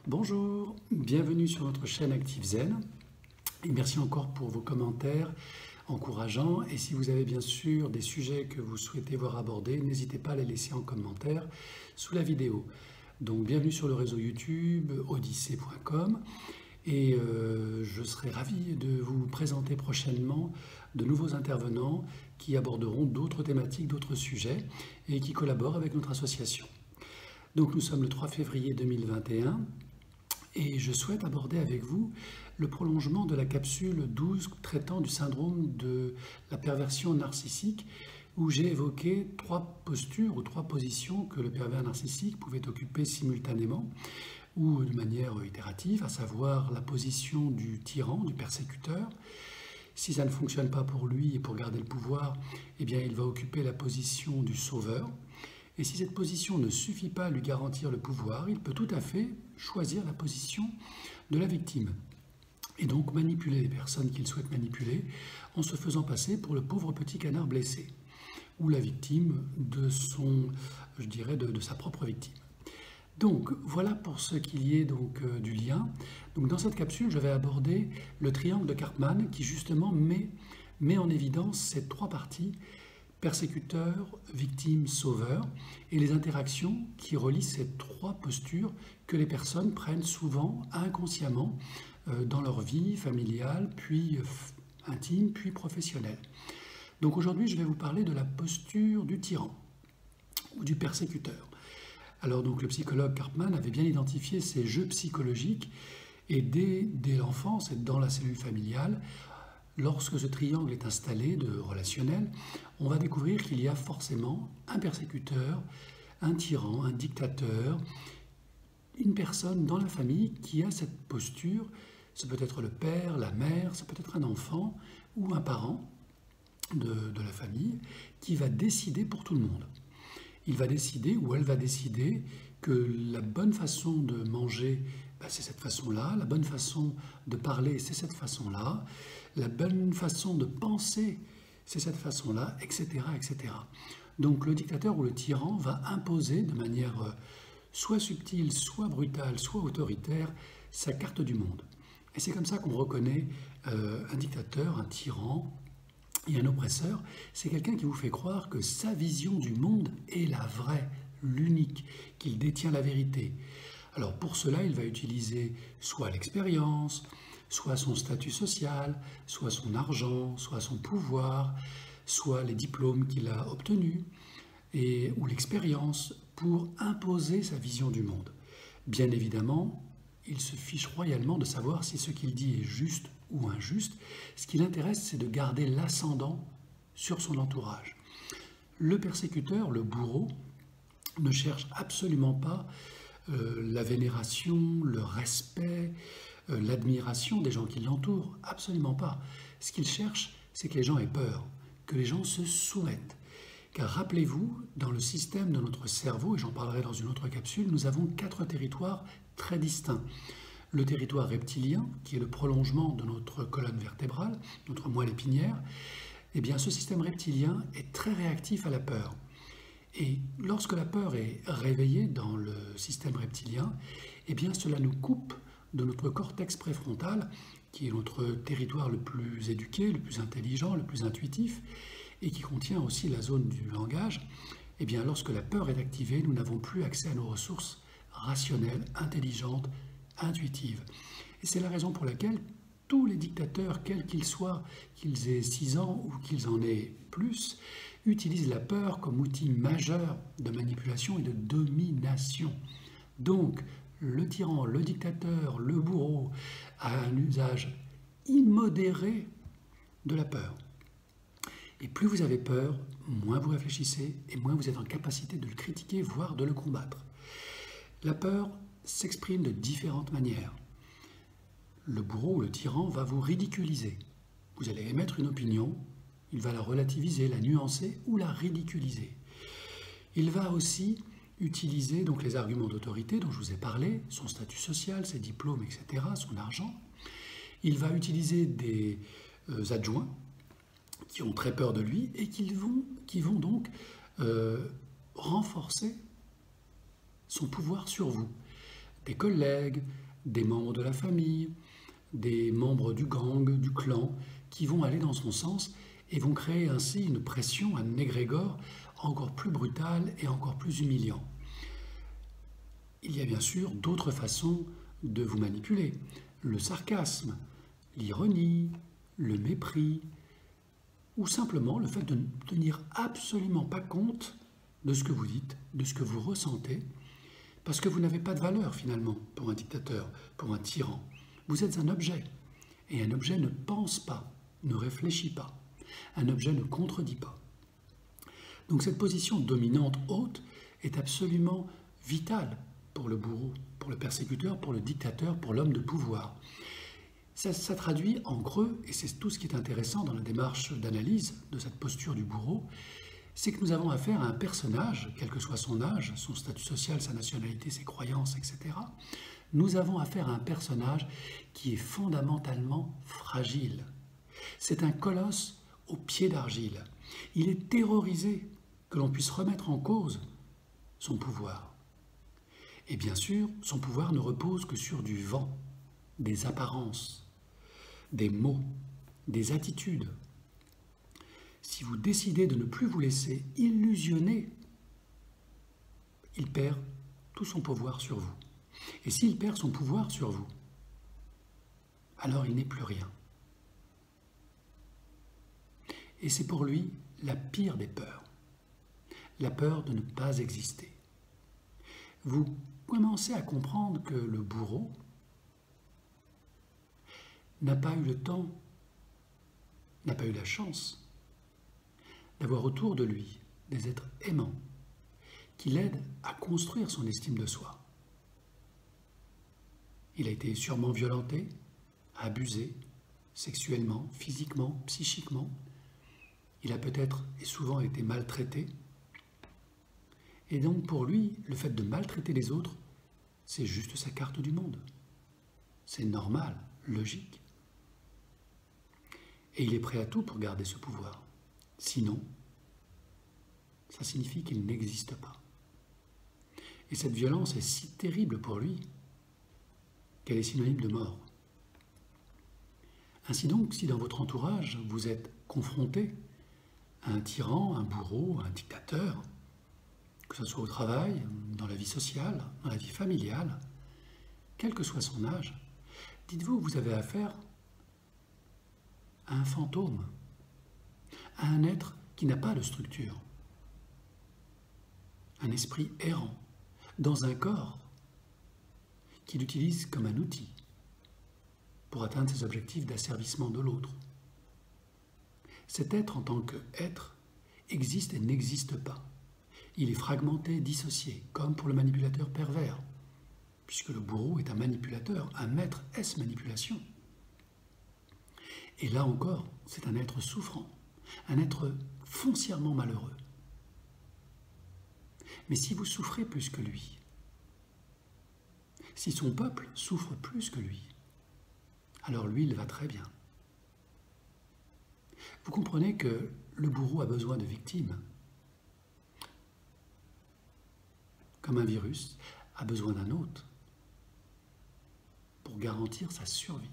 Bonjour, bienvenue sur notre chaîne ActiveZen et merci encore pour vos commentaires encourageants. Et si vous avez bien sûr des sujets que vous souhaitez voir abordés, n'hésitez pas à les laisser en commentaire sous la vidéo. Donc bienvenue sur le réseau YouTube odyssée.com et je serai ravi de vous présenter prochainement de nouveaux intervenants qui aborderont d'autres thématiques, d'autres sujets et qui collaborent avec notre association. Donc nous sommes le 3 février 2021 et je souhaite aborder avec vous le prolongement de la capsule 12 traitant du syndrome de la perversion narcissique où j'ai évoqué trois postures ou trois positions que le pervers narcissique pouvait occuper simultanément ou de manière itérative, à savoir la position du tyran, du persécuteur. Si ça ne fonctionne pas pour lui et pour garder le pouvoir, eh bien il va occuper la position du sauveur. Et si cette position ne suffit pas à lui garantir le pouvoir, il peut tout à fait choisir la position de la victime. Et donc manipuler les personnes qu'il souhaite manipuler en se faisant passer pour le pauvre petit canard blessé ou la victime de son, je dirais, de sa propre victime. Donc voilà pour ce qu'il y est donc du lien. Donc dans cette capsule, je vais aborder le triangle de Karpman qui justement met en évidence ces trois parties: persécuteur, victime, sauveur, et les interactions qui relient ces trois postures que les personnes prennent souvent inconsciemment dans leur vie familiale, puis intime, puis professionnelle. Donc aujourd'hui, je vais vous parler de la posture du tyran ou du persécuteur. Alors donc le psychologue Karpman avait bien identifié ces jeux psychologiques et dès l'enfance et dans la cellule familiale, lorsque ce triangle est installé de relationnel, on va découvrir qu'il y a forcément un persécuteur, un tyran, un dictateur, une personne dans la famille qui a cette posture. Ce peut être le père, la mère, ça peut être un enfant ou un parent de la famille qui va décider pour tout le monde. Il va décider ou elle va décider que la bonne façon de manger, c'est cette façon-là, la bonne façon de parler, c'est cette façon-là, la bonne façon de penser, c'est cette façon-là, etc., etc. Donc le dictateur ou le tyran va imposer de manière soit subtile, soit brutale, soit autoritaire, sa carte du monde. Et c'est comme ça qu'on reconnaît un dictateur, un tyran et un oppresseur. C'est quelqu'un qui vous fait croire que sa vision du monde est la vraie, l'unique, qu'il détient la vérité. Alors pour cela, il va utiliser soit l'expérience, soit son statut social, soit son argent, soit son pouvoir, soit les diplômes qu'il a obtenus, ou l'expérience pour imposer sa vision du monde. Bien évidemment, il se fiche royalement de savoir si ce qu'il dit est juste ou injuste. Ce qui l'intéresse, c'est de garder l'ascendant sur son entourage. Le persécuteur, le bourreau, ne cherche absolument pas la vénération, le respect, l'admiration des gens qui l'entourent, absolument pas. Ce qu'il cherche, c'est que les gens aient peur, que les gens se soumettent. Car rappelez-vous, dans le système de notre cerveau, et j'en parlerai dans une autre capsule, nous avons 4 territoires très distincts. Le territoire reptilien, qui est le prolongement de notre colonne vertébrale, notre moelle épinière, eh bien ce système reptilien est très réactif à la peur. Et lorsque la peur est réveillée dans le système reptilien, eh bien cela nous coupe de notre cortex préfrontal, qui est notre territoire le plus éduqué, le plus intelligent, le plus intuitif, et qui contient aussi la zone du langage. Eh bien lorsque la peur est activée, nous n'avons plus accès à nos ressources rationnelles, intelligentes, intuitives. Et c'est la raison pour laquelle tous les dictateurs, quels qu'ils soient, qu'ils aient 6 ans ou qu'ils en aient plus, utilisent la peur comme outil majeur de manipulation et de domination. Donc, le tyran, le dictateur, le bourreau a un usage immodéré de la peur. Et plus vous avez peur, moins vous réfléchissez et moins vous êtes en capacité de le critiquer, voire de le combattre. La peur s'exprime de différentes manières. Le bourreau ou le tyran va vous ridiculiser. Vous allez émettre une opinion, il va la relativiser, la nuancer ou la ridiculiser. Il va aussi utiliser donc les arguments d'autorité dont je vous ai parlé, son statut social, ses diplômes, etc., son argent. Il va utiliser des adjoints qui ont très peur de lui et qui vont donc renforcer son pouvoir sur vous. des collègues, des membres de la famille, des membres du gang, du clan, qui vont aller dans son sens et vont créer ainsi une pression, un égrégore encore plus brutal et encore plus humiliant. Il y a bien sûr d'autres façons de vous manipuler. Le sarcasme, l'ironie, le mépris, ou simplement le fait de ne tenir absolument pas compte de ce que vous dites, de ce que vous ressentez, parce que vous n'avez pas de valeur finalement pour un dictateur, pour un tyran. Vous êtes un objet, et un objet ne pense pas, ne réfléchit pas. Un objet ne contredit pas. Donc cette position dominante haute est absolument vitale pour le bourreau, pour le persécuteur, pour le dictateur, pour l'homme de pouvoir. Ça traduit en creux, et c'est tout ce qui est intéressant dans la démarche d'analyse de cette posture du bourreau, c'est que nous avons affaire à un personnage, quel que soit son âge, son statut social, sa nationalité, ses croyances, etc. Nous avons affaire à un personnage qui est fondamentalement fragile. C'est un colosse aux pieds d'argile. Il est terrorisé que l'on puisse remettre en cause son pouvoir. Et bien sûr, son pouvoir ne repose que sur du vent, des apparences, des mots, des attitudes. Si vous décidez de ne plus vous laisser illusionner, il perd tout son pouvoir sur vous. Et s'il perd son pouvoir sur vous, alors il n'est plus rien. Et c'est pour lui la pire des peurs, la peur de ne pas exister. Vous commencez à comprendre que le bourreau n'a pas eu le temps, n'a pas eu la chance d'avoir autour de lui des êtres aimants qui l'aident à construire son estime de soi. Il a été sûrement violenté, abusé, sexuellement, physiquement, psychiquement. Il a peut-être et souvent été maltraité. Et donc pour lui, le fait de maltraiter les autres, c'est juste sa carte du monde. C'est normal, logique. Et il est prêt à tout pour garder ce pouvoir. Sinon, ça signifie qu'il n'existe pas. Et cette violence est si terrible pour lui qu'elle est synonyme de mort. Ainsi donc, si dans votre entourage, vous êtes confronté à un tyran, un bourreau, un dictateur, que ce soit au travail, dans la vie sociale, dans la vie familiale, quel que soit son âge, dites-vous que vous avez affaire à un fantôme, à un être qui n'a pas de structure, un esprit errant, dans un corps qu'il utilise comme un outil pour atteindre ses objectifs d'asservissement de l'autre. Cet être en tant qu'être existe et n'existe pas. Il est fragmenté, dissocié, comme pour le manipulateur pervers, puisque le bourreau est un manipulateur, un maître est manipulation. Et là encore, c'est un être souffrant, un être foncièrement malheureux. Mais si vous souffrez plus que lui, si son peuple souffre plus que lui, alors lui, il va très bien. Vous comprenez que le bourreau a besoin de victimes, comme un virus a besoin d'un hôte pour garantir sa survie.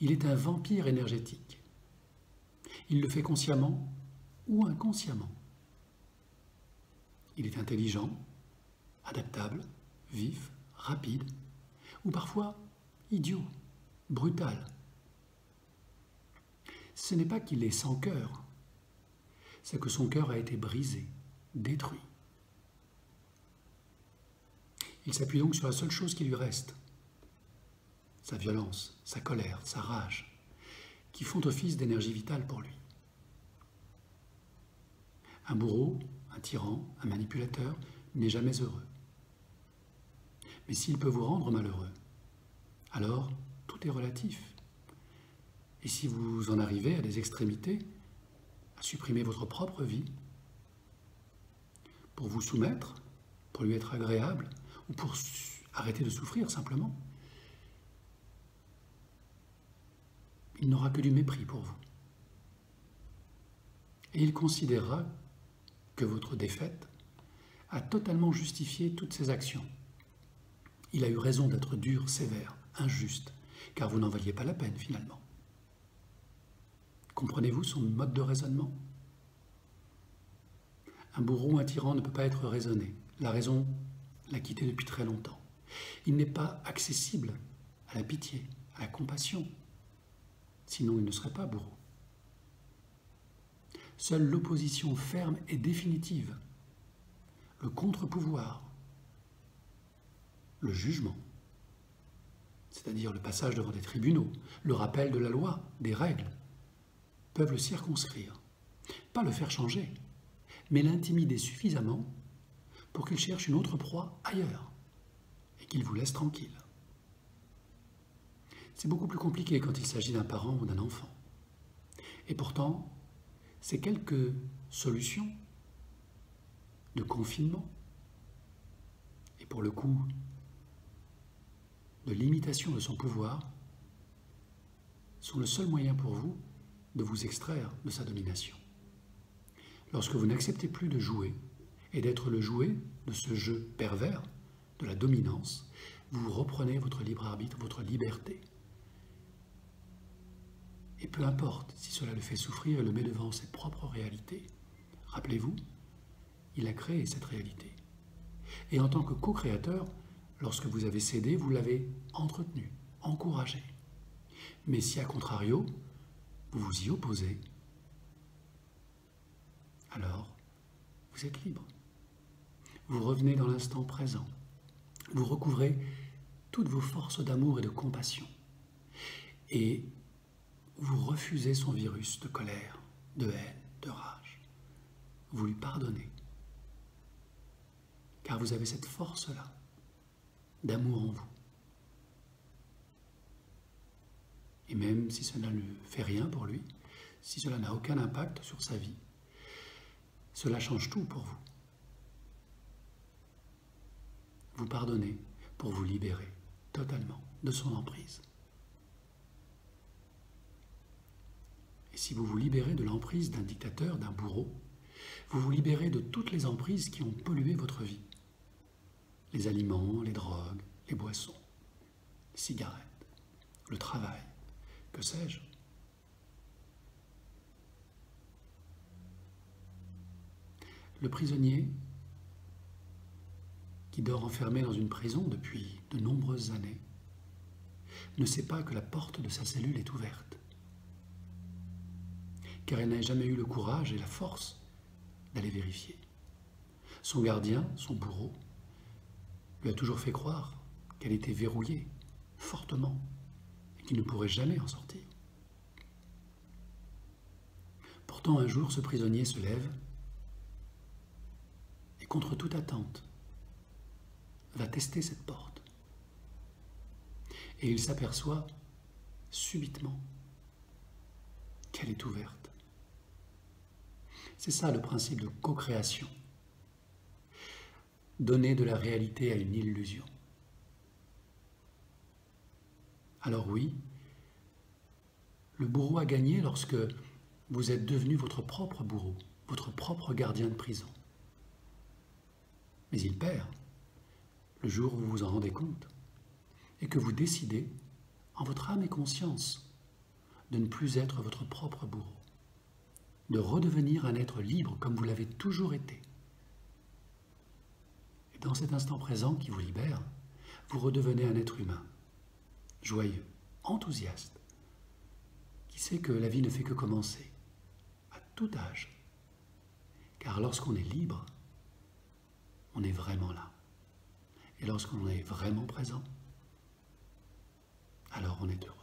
Il est un vampire énergétique. Il le fait consciemment ou inconsciemment. Il est intelligent, adaptable, vif, rapide, ou parfois idiot, brutal. Ce n'est pas qu'il est sans cœur, c'est que son cœur a été brisé, détruit. Il s'appuie donc sur la seule chose qui lui reste, sa violence, sa colère, sa rage, qui font office d'énergie vitale pour lui. Un bourreau, un tyran, un manipulateur n'est jamais heureux. Mais s'il peut vous rendre malheureux, alors tout est relatif. Et si vous en arrivez à des extrémités, à supprimer votre propre vie, pour vous soumettre, pour lui être agréable, ou pour arrêter de souffrir simplement, il n'aura que du mépris pour vous. Et il considérera que votre défaite a totalement justifié toutes ses actions. Il a eu raison d'être dur, sévère, injuste, car vous n'en valiez pas la peine finalement. Comprenez-vous son mode de raisonnement? Un bourreau, un tyran ne peut pas être raisonné. La raison l'a quitté depuis très longtemps. Il n'est pas accessible à la pitié, à la compassion. Sinon, il ne serait pas bourreau. Seule l'opposition ferme et définitive, le contre-pouvoir, le jugement, c'est-à-dire le passage devant des tribunaux, le rappel de la loi, des règles, peuvent le circonscrire. Pas le faire changer, mais l'intimider suffisamment pour qu'il cherche une autre proie ailleurs et qu'il vous laisse tranquille. C'est beaucoup plus compliqué quand il s'agit d'un parent ou d'un enfant. Et pourtant, ces quelques solutions de confinement et pour le coup de limitation de son pouvoir sont le seul moyen pour vous de vous extraire de sa domination. Lorsque vous n'acceptez plus de jouer et d'être le jouet de ce jeu pervers, de la dominance, vous reprenez votre libre arbitre, votre liberté. Et peu importe si cela le fait souffrir et le met devant ses propres réalités. Rappelez-vous, il a créé cette réalité. Et en tant que co-créateur, lorsque vous avez cédé, vous l'avez entretenu, encouragé. Mais si à contrario, vous vous y opposez, alors vous êtes libre. Vous revenez dans l'instant présent. Vous recouvrez toutes vos forces d'amour et de compassion. Et vous refusez son virus de colère, de haine, de rage. Vous lui pardonnez. Car vous avez cette force-là d'amour en vous. Et même si cela ne fait rien pour lui, si cela n'a aucun impact sur sa vie, cela change tout pour vous. Vous pardonnez pour vous libérer totalement de son emprise. Et si vous vous libérez de l'emprise d'un dictateur, d'un bourreau, vous vous libérez de toutes les emprises qui ont pollué votre vie. Les aliments, les drogues, les boissons, les cigarettes, le travail, que sais-je. Le prisonnier qui dort enfermé dans une prison depuis de nombreuses années ne sait pas que la porte de sa cellule est ouverte, car elle n'a jamais eu le courage et la force d'aller vérifier. Son gardien, son bourreau, lui a toujours fait croire qu'elle était verrouillée, fortement, et qu'il ne pourrait jamais en sortir. Pourtant, un jour, ce prisonnier se lève et, contre toute attente, va tester cette porte. Et il s'aperçoit subitement qu'elle est ouverte. C'est ça le principe de co-création. Donner de la réalité à une illusion. Alors oui, le bourreau a gagné lorsque vous êtes devenu votre propre bourreau, votre propre gardien de prison. Mais il perd le jour où vous vous en rendez compte et que vous décidez, en votre âme et conscience, de ne plus être votre propre bourreau, de redevenir un être libre comme vous l'avez toujours été. Et dans cet instant présent qui vous libère, vous redevenez un être humain, joyeux, enthousiaste, qui sait que la vie ne fait que commencer, à tout âge. Car lorsqu'on est libre, on est vraiment là. Et lorsqu'on est vraiment présent, alors on est heureux.